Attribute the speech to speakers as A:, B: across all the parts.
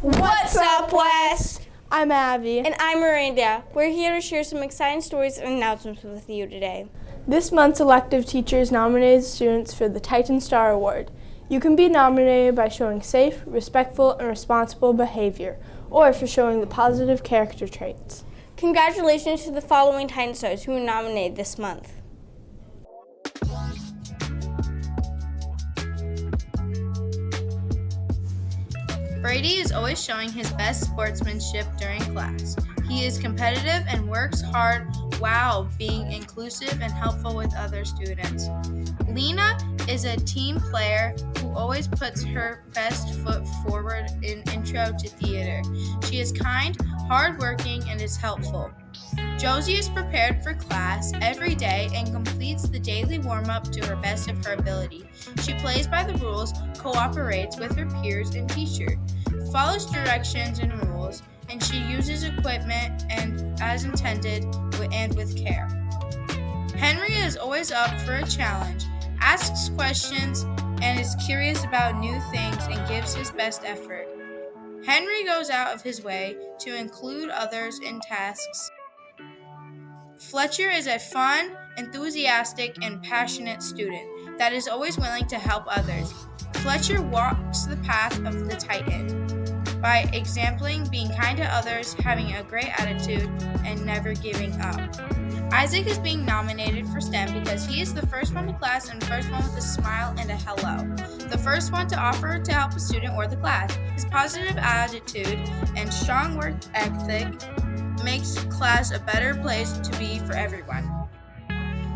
A: What's up, Wes?
B: I'm Abby.
A: And I'm Miranda. We're here to share some exciting stories and announcements with you today.
B: This month's elective teachers nominated students for the Titan Star Award. You can be nominated by showing safe, respectful, and responsible behavior, or for showing the positive character traits.
A: Congratulations to the following Titan Stars who were nominated this month.
C: Brady is always showing his best sportsmanship during class. He is competitive and works hard while being inclusive and helpful with other students. Lena is a team player who always puts her best foot forward in Intro to Theater. She is kind, hardworking, and is helpful. Josie is prepared for class every day and completes the daily warm-up to her best of her ability. She plays by the rules, cooperates with her peers and teacher, follows directions and rules, and she uses equipment and as intended and with care. Henry is always up for a challenge, asks questions, and is curious about new things and gives his best effort. Henry goes out of his way to include others in tasks. Fletcher is a fun, enthusiastic, and passionate student that is always willing to help others. Fletcher walks the path of the Titan by exempling being kind to others, having a great attitude, and never giving up. Isaac is being nominated for STEM because he is the first one to class and first one with a smile and a hello. The first one to offer to help a student or the class. His positive attitude and strong work ethic makes class a better place to be for everyone.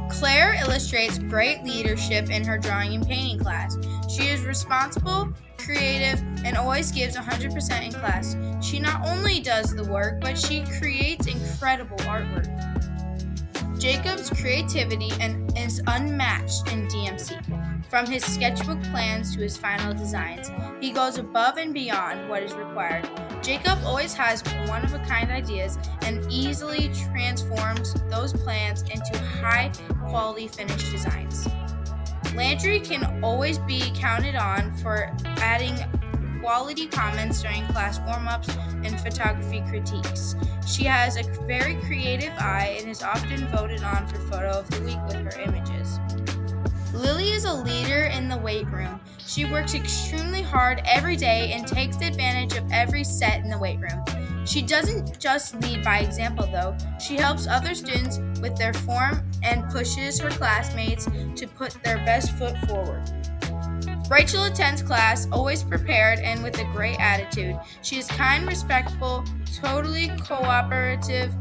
C: Claire illustrates great leadership in her drawing and painting class. She is responsible, creative, and always gives 100% in class. She not only does the work, but she creates incredible artwork. Jacob's creativity is unmatched in DMC. From his sketchbook plans to his final designs, he goes above and beyond what is required. Jacob always has one-of-a-kind ideas and easily transforms those plans into high-quality finished designs. Landry can always be counted on for adding quality comments during class warm-ups and photography critiques. She has a very creative eye and is often voted on for Photo of the Week with her images. Lily is a leader in the weight room. She works extremely hard every day and takes advantage of every set in the weight room. She doesn't just lead by example though. She helps other students with their form and pushes her classmates to put their best foot forward. Rachel attends class, always prepared and with a great attitude. She is kind, respectful, totally cooperative,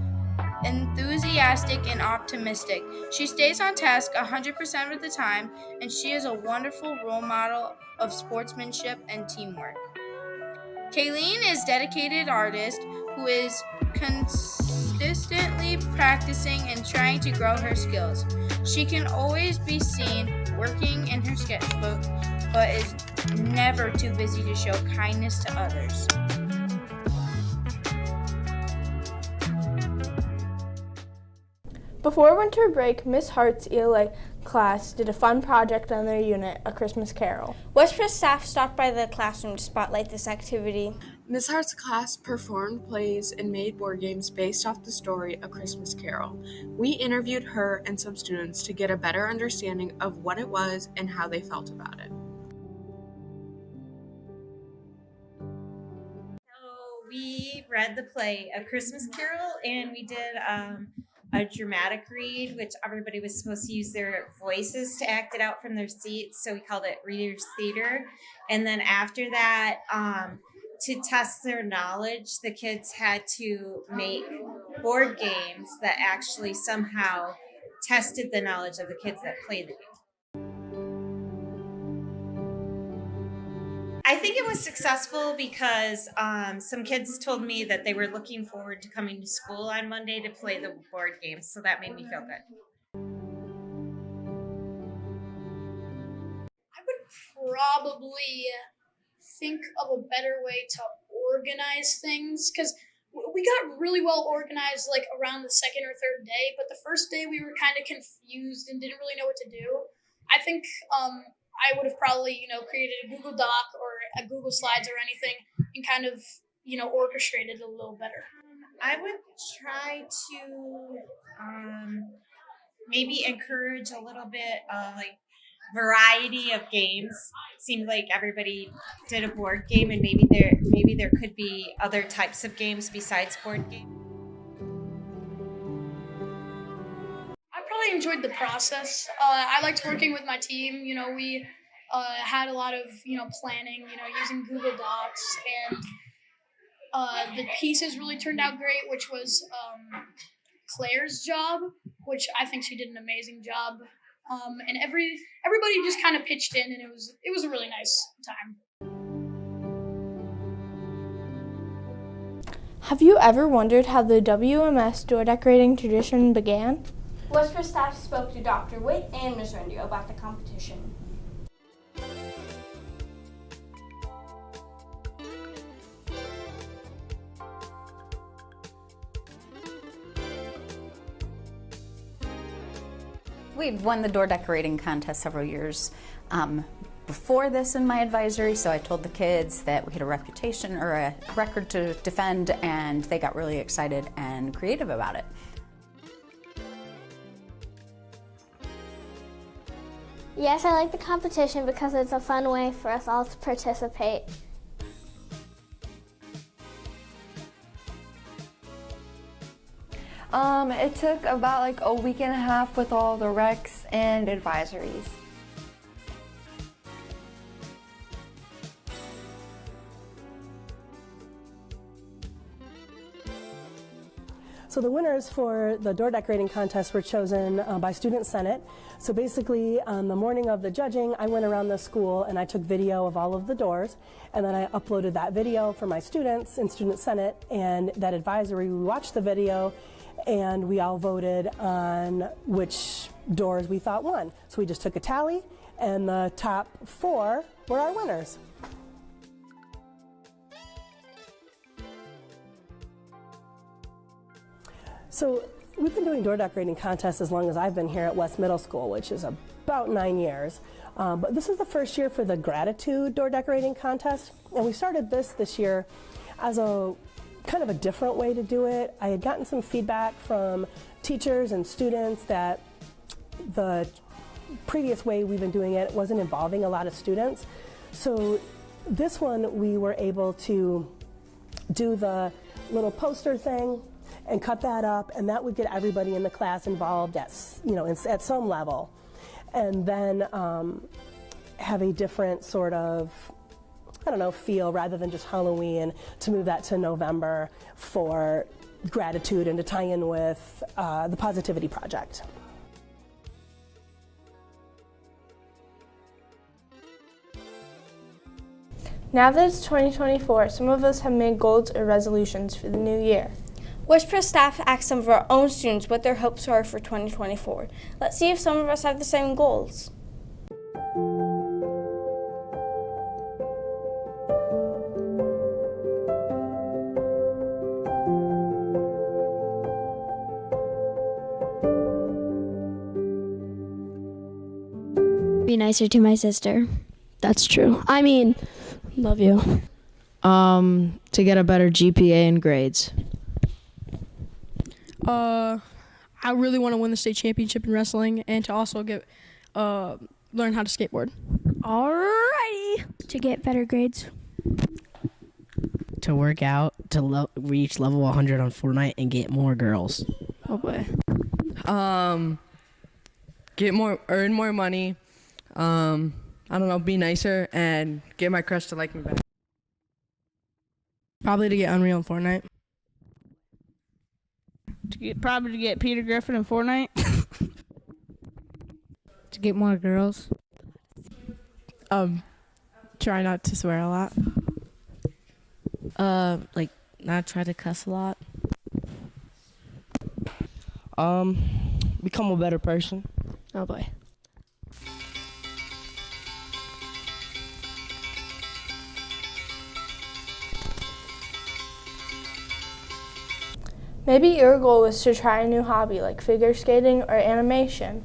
C: enthusiastic, and optimistic. She stays on task 100% of the time, and she is a wonderful role model of sportsmanship and teamwork. Kayleen is a dedicated artist who is consistently practicing and trying to grow her skills. She can always be seen working in her sketchbook, but is never too busy to show kindness to others.
B: Before winter break, Miss Hart's ELA class did a fun project on their unit, A Christmas Carol.
A: West Press staff stopped by the classroom to spotlight this activity.
D: Miss Hart's class performed plays and made board games based off the story A Christmas Carol. We interviewed her and some students to get a better understanding of what it was and how they felt about it.
E: So we read the play A Christmas Carol, and we did a dramatic read, which everybody was supposed to use their voices to act it out from their seats. So we called it Reader's Theater. And then after that, to test their knowledge, the kids had to make board games that actually somehow tested the knowledge of the kids that played the game. I think it was successful because some kids told me that they were looking forward to coming to school on Monday to play the board games, so that made me feel good.
F: I would probably think of a better way to organize things, because we got really well organized like around the second or third day, but the first day we were kind of confused and didn't really know what to do. I think I would have probably, created a Google Doc or a Google Slides or anything and kind of, orchestrate it a little better.
E: I would try to maybe encourage a little bit of like variety of games. Seemed like everybody did a board game, and maybe there could be other types of games besides board games.
F: I probably enjoyed the process. I liked working with my team. We had a lot of planning. Using Google Docs, and the pieces really turned out great, which was Claire's job, which I think she did an amazing job. And everybody just kind of pitched in, and it was a really nice time.
B: Have you ever wondered how the WMS door decorating tradition began?
A: Westboro staff spoke to Dr. Witt and Ms. Rendio about the competition.
G: We've won the door decorating contest several years before this in my advisory, so I told the kids that we had a reputation or a record to defend, and they got really excited and creative about it.
H: Yes, I like the competition because it's a fun way for us all to participate.
I: It took about like a week and a half with all the recs and advisories.
J: So the winners for the door decorating contest were chosen by Student Senate. So basically, on the morning of the judging, I went around the school and I took video of all of the doors, and then I uploaded that video for my students in Student Senate and that advisory. We watched the video, and we all voted on which doors we thought won. So we just took a tally, and the top 4 were our winners. So we've been doing door decorating contests as long as I've been here at West Middle School, which is about 9 years. But this is the first year for the Gratitude door decorating contest, and we started this year as a kind of a different way to do it. I had gotten some feedback from teachers and students that the previous way we've been doing it wasn't involving a lot of students. So this one we were able to do the little poster thing and cut that up, and that would get everybody in the class involved at some level, and then have a different sort of feel rather than just Halloween, to move that to November for gratitude and to tie in with the Positivity Project.
B: Now that it's 2024, some of us have made goals or resolutions for the new year.
A: Westboro staff asked some of our own students what their hopes are for 2024. Let's see if some of us have the same goals.
K: Be nicer to my sister. That's true. I mean, love you.
L: To get a better GPA and grades.
M: I really want to win the state championship in wrestling, and to also learn how to skateboard.
K: Alrighty. To get better grades.
L: To work out to reach level 100 on Fortnite and get more girls.
K: Oh boy.
N: Earn more money. Be nicer and get my crush to like me back.
M: Probably to get Unreal in Fortnite.
O: Probably to get Peter Griffin in Fortnite.
P: To get more girls.
M: Try not to swear a lot.
P: Not try to cuss a lot.
L: Become a better person.
K: Oh boy.
B: Maybe your goal is to try a new hobby like figure skating or animation.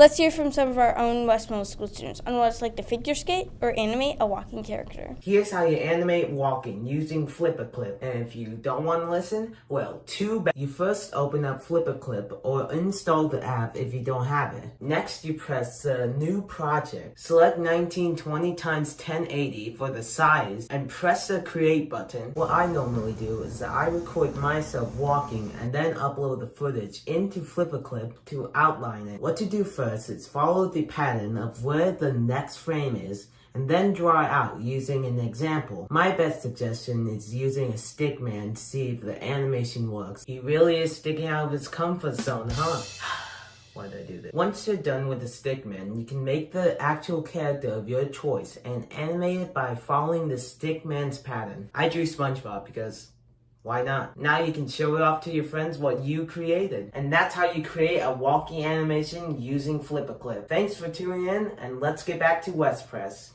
A: Let's hear from some of our own West Middle School students on what it's like to figure skate or animate a walking character.
Q: Here's how you animate walking using Flip-A-Clip. And if you don't want to listen, well, too bad. You first open up Flip-A-Clip or install the app if you don't have it. Next, you press the New Project. Select 1920 x 1080 for the size and press the Create button. What I normally do is that I record myself walking and then upload the footage into Flip-A-Clip to outline it. What to do first is follow the pattern of where the next frame is and then draw out using an example. My best suggestion is using a stick man to see if the animation works. He really is sticking out of his comfort zone, huh? Why did I do that? Once you're done with the stick man, you can make the actual character of your choice and animate it by following the stick man's pattern. I drew SpongeBob because why not? Now you can show it off to your friends what you created. And that's how you create a walking animation using Flip-A-Clip. Thanks for tuning in, and let's get back to West Press.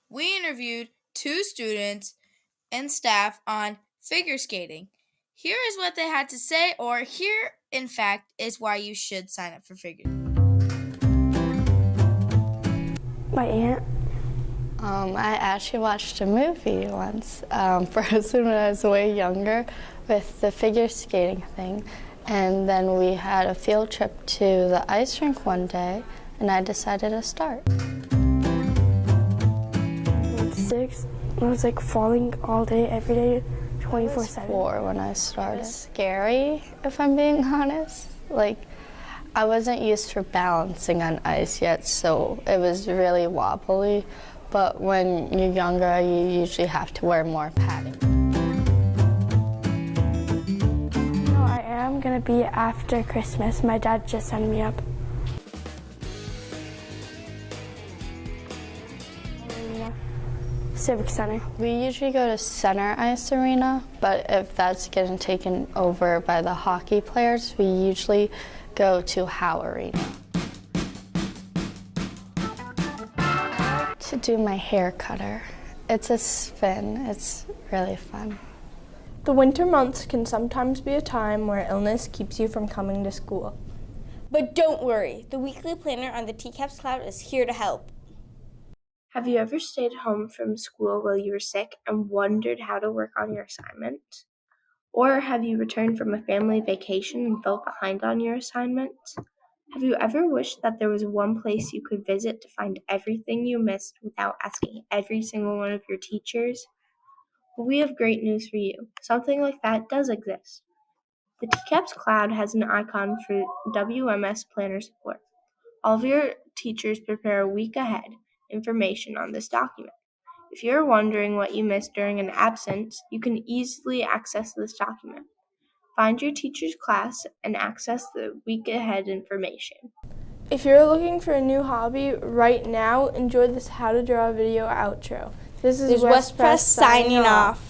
C: We interviewed 2 students and staff on figure skating. Here is what they had to say, or here, in fact, is why you should sign up for figure.
R: My aunt. I actually watched a movie once, when I was way younger, with the figure skating thing. And then we had a field trip to the ice rink one day, and I decided to start.
K: At 6, I was like falling all day, every day, 24/7.
R: I was 4 when I started. Scary, if I'm being honest. Like, I wasn't used to balancing on ice yet, so it was really wobbly. But when you're younger, you usually have to wear more padding.
K: No, I am going to be after Christmas. My dad just signed me up. Civic Center.
R: We usually go to Center Ice Arena, but if that's getting taken over by the hockey players, we usually go to Howe Arena. To do my hair cutter. It's a spin. It's really fun.
B: The winter months can sometimes be a time where illness keeps you from coming to school.
A: But don't worry, the weekly planner on the TCAPS Cloud is here to help.
B: Have you ever stayed home from school while you were sick and wondered how to work on your assignment? Or have you returned from a family vacation and felt behind on your assignments? Have you ever wished that there was one place you could visit to find everything you missed without asking every single one of your teachers? Well, we have great news for you. Something like that does exist. The TCAPS Cloud has an icon for WMS Planner support. All of your teachers prepare a week ahead information on this document. If you're wondering what you missed during an absence, you can easily access this document. Find your teacher's class and access the week ahead information. If you're looking for a new hobby right now, enjoy this How to Draw video outro. This is
A: West Press signing off.